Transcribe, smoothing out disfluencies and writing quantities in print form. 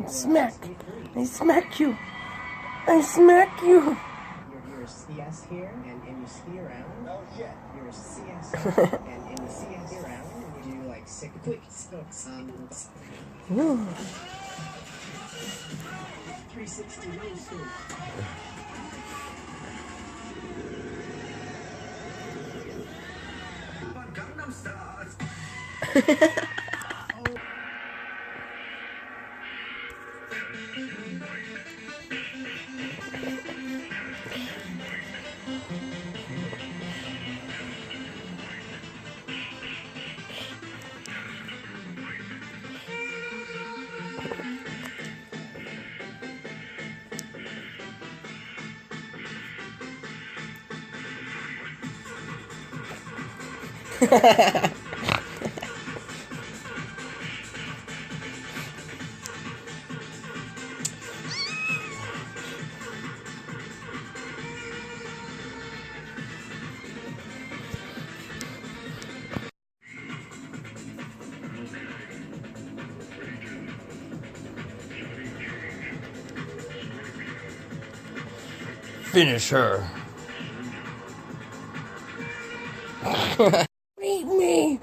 Smack. I smack you. I smack you. You're a CS here, and you ski around. Oh, yeah. You're a CS here, and you ski around, and you do like sick weeks. Ooh. 360 no scoop. Gangnam Style. Finish her. Eat me.